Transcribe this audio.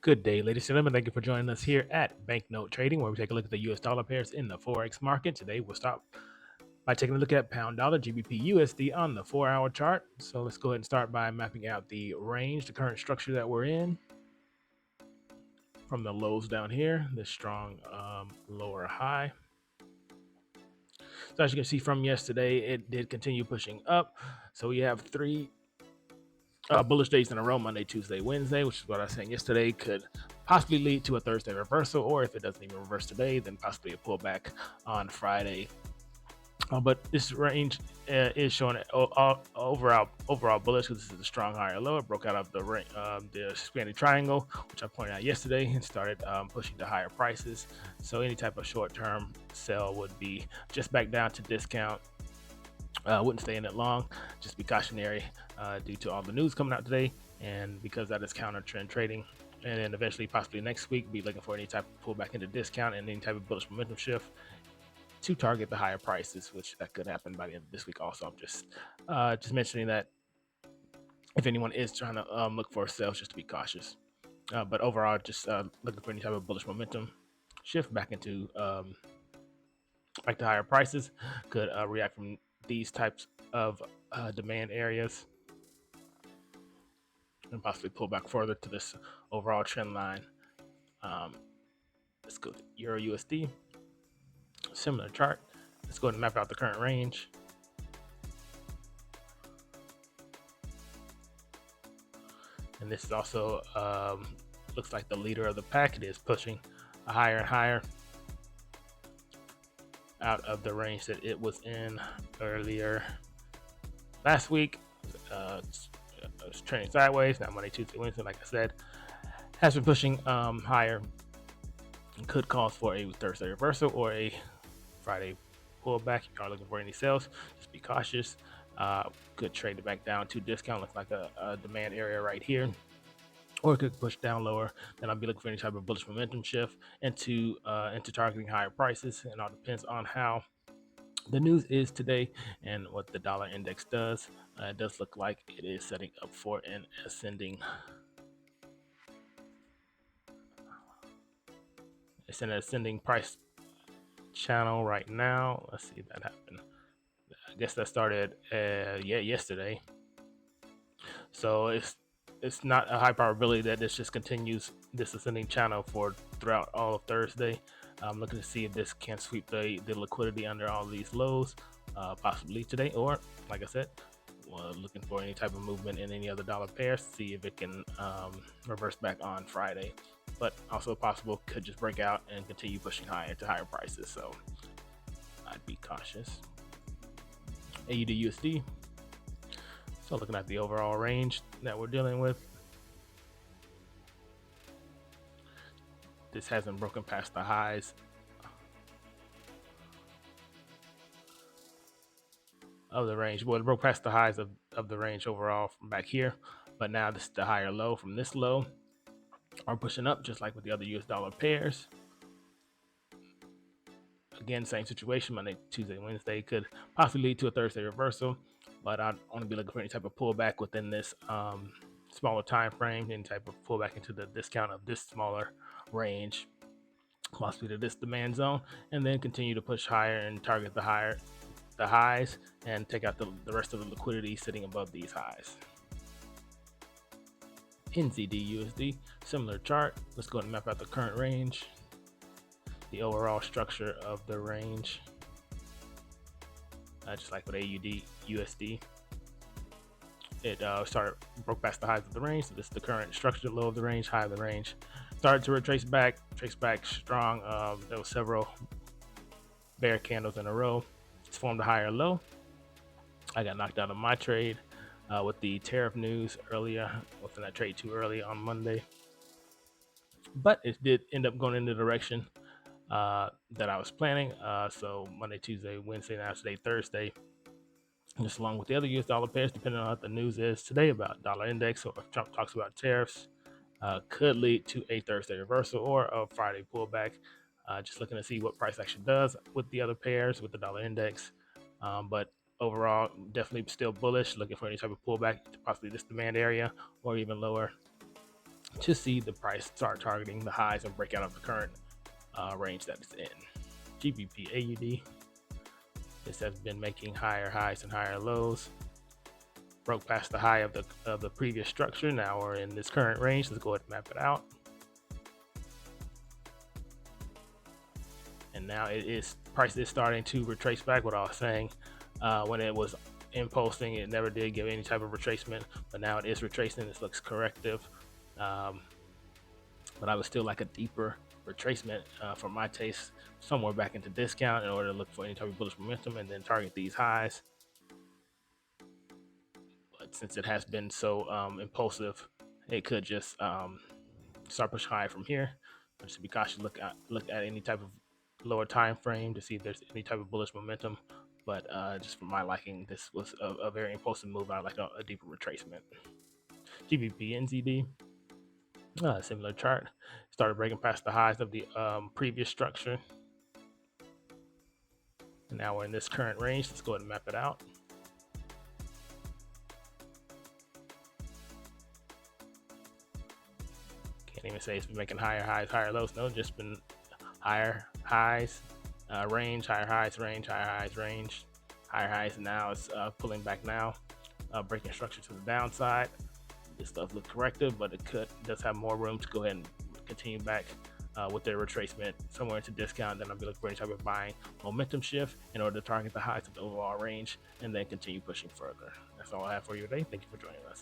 Good day, ladies and gentlemen. Thank you for joining us here at Banknote Trading, where we take a look at the US dollar pairs in the forex market. Today, we'll start by taking a look at pound dollar, GBP, USD on the 4-hour chart. So let's go ahead and start by mapping out the range, the current structure that we're in. From the lows down here, this strong lower high. So as you can see from yesterday, it did continue pushing up. So we have three bullish days in a row: Monday, Tuesday, Wednesday, which is what I was saying yesterday, could possibly lead to a Thursday reversal, or if it doesn't even reverse today, then possibly a pullback on Friday. But this range is showing overall bullish, because this is a strong higher low. It broke out of the expanding triangle, which I pointed out yesterday, and started pushing to higher prices. So any type of short-term sell would be just back down to discount. Wouldn't stay in it long. Just be cautionary due to all the news coming out today, and because that is counter trend trading. And then eventually, possibly next week, be looking for any type of pullback into discount and any type of bullish momentum shift to target the higher prices, which that could happen by the end of this week. Also, I'm just mentioning that if anyone is trying to look for sales, just to be cautious. But overall, just looking for any type of bullish momentum shift back into like the higher prices, could react from these types of demand areas and possibly pull back further to this overall trend line. Let's go to Euro USD. Similar chart. Let's go ahead and map out the current range. And this is also looks like the leader of the pack. It is pushing higher and higher out of the range that it was in earlier last week. It was trending sideways. Now Monday, Tuesday, Wednesday, like I said, has been pushing higher, and could cause for a Thursday reversal or a Friday pullback. If you are looking for any sales, just be cautious. Could trade it back down to discount. Looks like a demand area right here, or it could push down lower. Then I'll be looking for any type of bullish momentum shift into targeting higher prices. And all depends on how the news is today and what the dollar index does. It does look like it is setting up for an ascending. It's in an ascending price channel right now. Let's see if that happened. I guess that started yesterday. So it's not a high probability that this just continues this ascending channel for throughout all of Thursday. I'm looking to see if this can sweep the liquidity under all these lows, possibly today, or like I said, looking for any type of movement in any other dollar pairs, see if it can reverse back on Friday. But also possible could just break out and continue pushing higher to higher prices. So I'd be cautious. AUD USD. So looking at the overall range that we're dealing with, this hasn't broken past the highs of the range. Well, it broke past the highs of the range overall from back here, but now this is the higher low from this low are pushing up, just like with the other US dollar pairs. Again, same situation. Monday, Tuesday, Wednesday could possibly lead to a Thursday reversal, but I'd only be looking for any type of pullback within this smaller time frame, any type of pullback into the discount of this smaller range, possibly to this demand zone, and then continue to push higher and target the highs and take out the rest of the liquidity sitting above these highs. NZD USD, similar chart. Let's go ahead and map out the current range, the overall structure of the range, just like with AUD USD. It broke past the highs of the range, so this is the current structure, low of the range, high of the range. Started to trace back strong. There were several bear candles in a row. It's formed a higher low. I got knocked out of my trade with the tariff news earlier. Wasn't that trade too early on Monday? But it did end up going in the direction that I was planning. So Monday, Tuesday, Wednesday, now today, Thursday, just along with the other US dollar pairs, depending on what the news is today about dollar index, or if Trump talks about tariffs, could lead to a Thursday reversal or a Friday pullback. Just looking to see what price action does with the other pairs, with the dollar index. But overall, definitely still bullish, looking for any type of pullback to possibly this demand area or even lower to see the price start targeting the highs and break out of the current range that it's in. GBP AUD, this has been making higher highs and higher lows. Broke past the high of the previous structure. Now we're in this current range. Let's go ahead and map it out. And now price is starting to retrace back. What I was saying when it was impulsing, it never did give any type of retracement, but now it is retracing. This looks corrective, but I would still like a deeper retracement for my taste, somewhere back into discount in order to look for any type of bullish momentum and then target these highs. But since it has been so impulsive, it could just start push high from here. Just be cautious. Look at any type of lower time frame to see if there's any type of bullish momentum. But just for my liking, this was a very impulsive move. I like a deeper retracement. GBP NZD, similar chart. Started breaking past the highs of the previous structure. And now we're in this current range. Let's go ahead and map it out. Can't even say it's been making higher highs, higher lows. No, just been higher highs, range, higher highs, range, higher highs, range, higher highs. And now it's pulling back now, breaking structure to the downside. This stuff looks corrective, but it does have more room to go ahead and continue back with their retracement somewhere into discount. Then I'll be looking for any type of buying momentum shift in order to target the highs of the overall range and then continue pushing further. That's all I have for you today. Thank you for joining us.